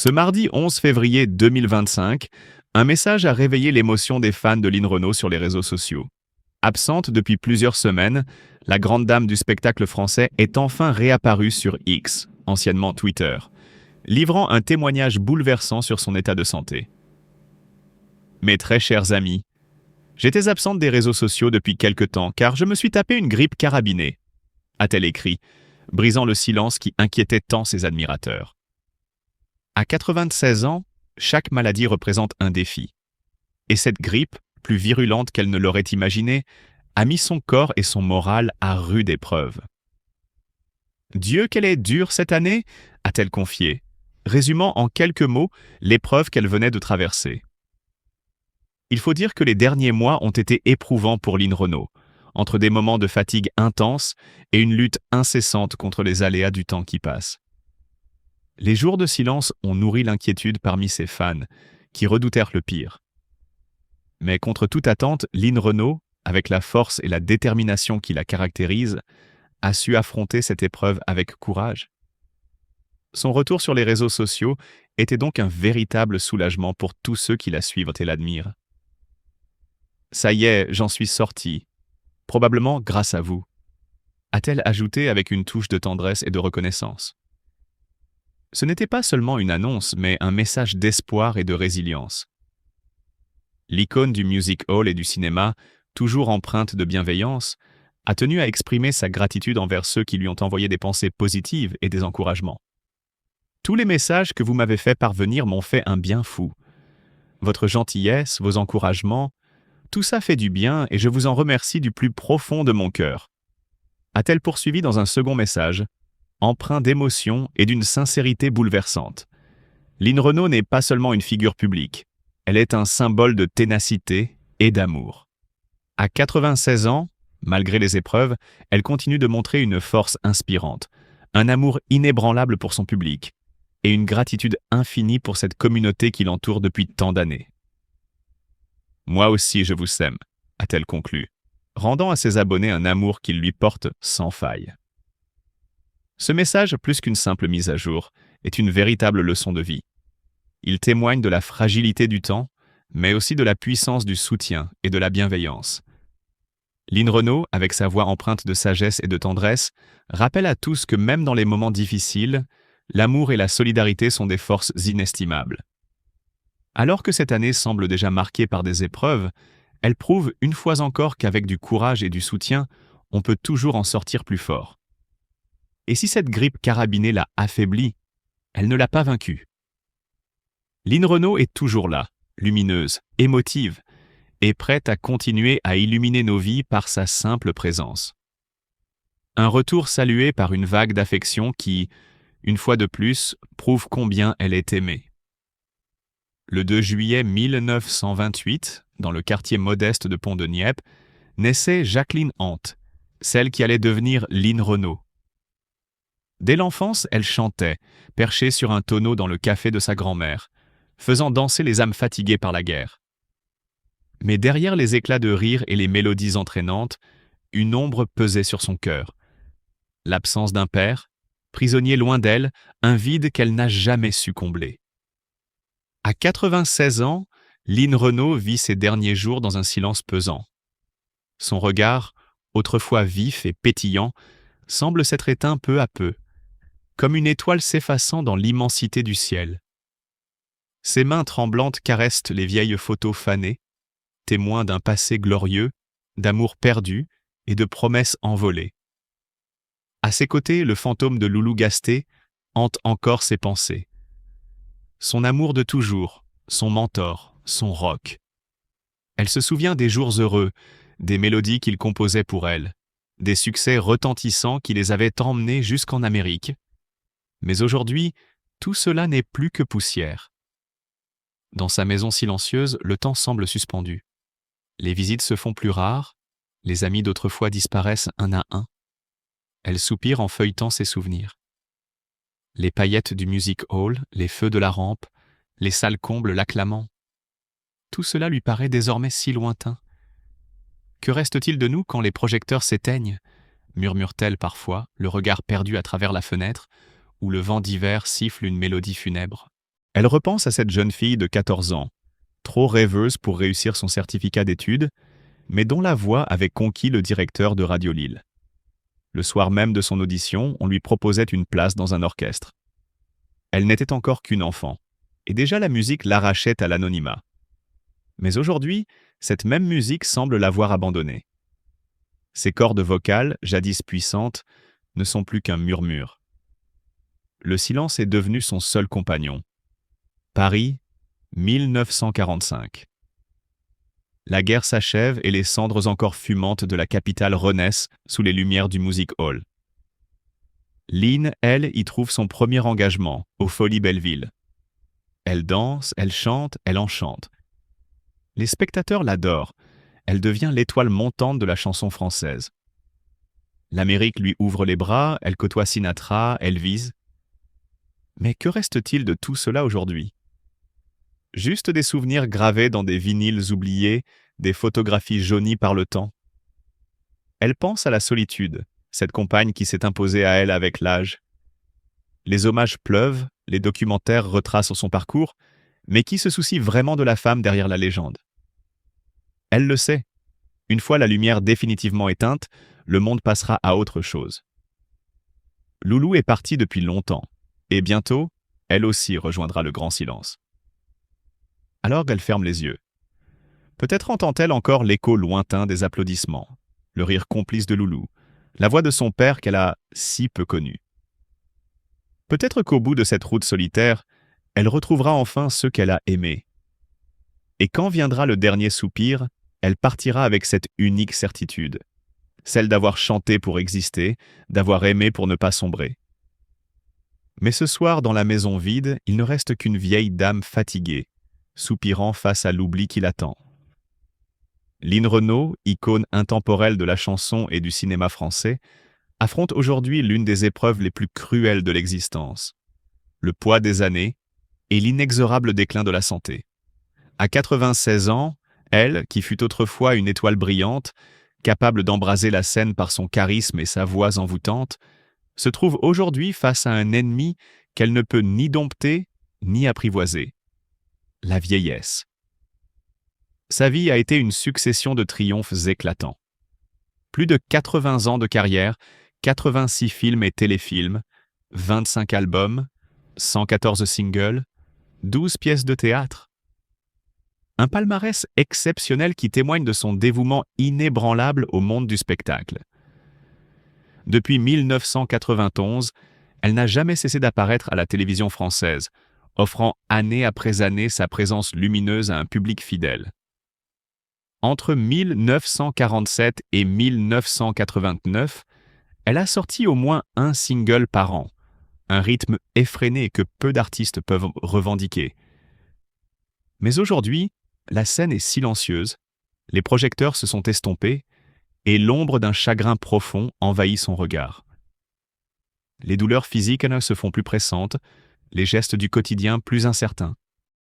Ce mardi 11 février 2025, un message a réveillé l'émotion des fans de Lynn Renaud sur les réseaux sociaux. Absente depuis plusieurs semaines, la grande dame du spectacle français est enfin réapparue sur X, anciennement Twitter, livrant un témoignage bouleversant sur son état de santé. Mes très chers amis, j'étais absente des réseaux sociaux depuis quelque temps car je me suis tapé une grippe carabinée, a-t-elle écrit, brisant le silence qui inquiétait tant ses admirateurs. À 96 ans, chaque maladie représente un défi. Et cette grippe, plus virulente qu'elle ne l'aurait imaginé, a mis son corps et son moral à rude épreuve. Dieu, qu'elle est dure cette année, a-t-elle confié, résumant en quelques mots l'épreuve qu'elle venait de traverser. Il faut dire que les derniers mois ont été éprouvants pour Lynn Renaud, entre des moments de fatigue intense et une lutte incessante contre les aléas du temps qui passe. Les jours de silence ont nourri l'inquiétude parmi ses fans, qui redoutèrent le pire. Mais contre toute attente, Lynn Renaud, avec la force et la détermination qui la caractérisent, a su affronter cette épreuve avec courage. Son retour sur les réseaux sociaux était donc un véritable soulagement pour tous ceux qui la suivent et l'admirent. « Ça y est, j'en suis sortie, probablement grâce à vous », a-t-elle ajouté avec une touche de tendresse et de reconnaissance. Ce n'était pas seulement une annonce, mais un message d'espoir et de résilience. L'icône du music hall et du cinéma, toujours empreinte de bienveillance, a tenu à exprimer sa gratitude envers ceux qui lui ont envoyé des pensées positives et des encouragements. Tous les messages que vous m'avez fait parvenir m'ont fait un bien fou. Votre gentillesse, vos encouragements, tout ça fait du bien et je vous en remercie du plus profond de mon cœur. A-t-elle poursuivi dans un second message, empreint d'émotion et d'une sincérité bouleversante. Lynn Renaud n'est pas seulement une figure publique, elle est un symbole de ténacité et d'amour. À 96 ans, malgré les épreuves, elle continue de montrer une force inspirante, un amour inébranlable pour son public et une gratitude infinie pour cette communauté qui l'entoure depuis tant d'années. « Moi aussi je vous sème », a-t-elle conclu, rendant à ses abonnés un amour qu'ils lui portent sans faille. Ce message, plus qu'une simple mise à jour, est une véritable leçon de vie. Il témoigne de la fragilité du temps, mais aussi de la puissance du soutien et de la bienveillance. Lynn Renaud, avec sa voix empreinte de sagesse et de tendresse, rappelle à tous que même dans les moments difficiles, l'amour et la solidarité sont des forces inestimables. Alors que cette année semble déjà marquée par des épreuves, elle prouve une fois encore qu'avec du courage et du soutien, on peut toujours en sortir plus fort. Et si cette grippe carabinée l'a affaiblie, elle ne l'a pas vaincue. Lynn Renaud est toujours là, lumineuse, émotive, et prête à continuer à illuminer nos vies par sa simple présence. Un retour salué par une vague d'affection qui, une fois de plus, prouve combien elle est aimée. Le 2 juillet 1928, dans le quartier modeste de Pont-de-Nieppe, naissait Jacqueline Hant, celle qui allait devenir Lynn Renaud. Dès l'enfance, elle chantait, perchée sur un tonneau dans le café de sa grand-mère, faisant danser les âmes fatiguées par la guerre. Mais derrière les éclats de rire et les mélodies entraînantes, une ombre pesait sur son cœur. L'absence d'un père, prisonnier loin d'elle, un vide qu'elle n'a jamais su combler. À 96 ans, Lynn Renaud vit ses derniers jours dans un silence pesant. Son regard, autrefois vif et pétillant, semble s'être éteint peu à peu, comme une étoile s'effaçant dans l'immensité du ciel. Ses mains tremblantes caressent les vieilles photos fanées, témoins d'un passé glorieux, d'amour perdu et de promesses envolées. À ses côtés, le fantôme de Loulou Gasté hante encore ses pensées. Son amour de toujours, son mentor, son rock. Elle se souvient des jours heureux, des mélodies qu'il composait pour elle, des succès retentissants qui les avaient emmenés jusqu'en Amérique. Mais aujourd'hui, tout cela n'est plus que poussière. Dans sa maison silencieuse, le temps semble suspendu. Les visites se font plus rares, les amis d'autrefois disparaissent un à un. Elle soupire en feuilletant ses souvenirs. Les paillettes du music hall, les feux de la rampe, les salles combles l'acclamant. Tout cela lui paraît désormais si lointain. Que reste-t-il de nous quand les projecteurs s'éteignent ? Murmure-t-elle parfois, le regard perdu à travers la fenêtre, où le vent d'hiver siffle une mélodie funèbre. Elle repense à cette jeune fille de 14 ans, trop rêveuse pour réussir son certificat d'études, mais dont la voix avait conquis le directeur de Radio Lille. Le soir même de son audition, on lui proposait une place dans un orchestre. Elle n'était encore qu'une enfant, et déjà la musique l'arrachait à l'anonymat. Mais aujourd'hui, cette même musique semble l'avoir abandonnée. Ses cordes vocales, jadis puissantes, ne sont plus qu'un murmure. Le silence est devenu son seul compagnon. Paris, 1945. La guerre s'achève et les cendres encore fumantes de la capitale renaissent sous les lumières du Music Hall. Line, elle, y trouve son premier engagement, aux Folies Belleville. Elle danse, elle chante, elle enchante. Les spectateurs l'adorent. Elle devient l'étoile montante de la chanson française. L'Amérique lui ouvre les bras, elle côtoie Sinatra, Elvis. Mais que reste-t-il de tout cela aujourd'hui? Juste des souvenirs gravés dans des vinyles oubliés, des photographies jaunies par le temps. Elle pense à la solitude, cette compagne qui s'est imposée à elle avec l'âge. Les hommages pleuvent, les documentaires retracent son parcours, mais qui se soucie vraiment de la femme derrière la légende? Elle le sait. Une fois la lumière définitivement éteinte, le monde passera à autre chose. Loulou est partie depuis longtemps, et bientôt, elle aussi rejoindra le grand silence. Alors elle ferme les yeux. Peut-être entend-elle encore l'écho lointain des applaudissements, le rire complice de Loulou, la voix de son père qu'elle a si peu connu. Peut-être qu'au bout de cette route solitaire, elle retrouvera enfin ceux qu'elle a aimés. Et quand viendra le dernier soupir, elle partira avec cette unique certitude, celle d'avoir chanté pour exister, d'avoir aimé pour ne pas sombrer. Mais ce soir, dans la maison vide, il ne reste qu'une vieille dame fatiguée, soupirant face à l'oubli qui l'attend. Line Renaud, icône intemporelle de la chanson et du cinéma français, affronte aujourd'hui l'une des épreuves les plus cruelles de l'existence, le poids des années et l'inexorable déclin de la santé. À 96 ans, elle, qui fut autrefois une étoile brillante, capable d'embraser la scène par son charisme et sa voix envoûtante, se trouve aujourd'hui face à un ennemi qu'elle ne peut ni dompter ni apprivoiser: la vieillesse. Sa vie a été une succession de triomphes éclatants. Plus de 80 ans de carrière, 86 films et téléfilms, 25 albums, 114 singles, 12 pièces de théâtre. Un palmarès exceptionnel qui témoigne de son dévouement inébranlable au monde du spectacle. Depuis 1991, elle n'a jamais cessé d'apparaître à la télévision française, offrant année après année sa présence lumineuse à un public fidèle. Entre 1947 et 1989, elle a sorti au moins un single par an, un rythme effréné que peu d'artistes peuvent revendiquer. Mais aujourd'hui, la scène est silencieuse, les projecteurs se sont estompés et l'ombre d'un chagrin profond envahit son regard. Les douleurs physiques se font plus pressantes, les gestes du quotidien plus incertains.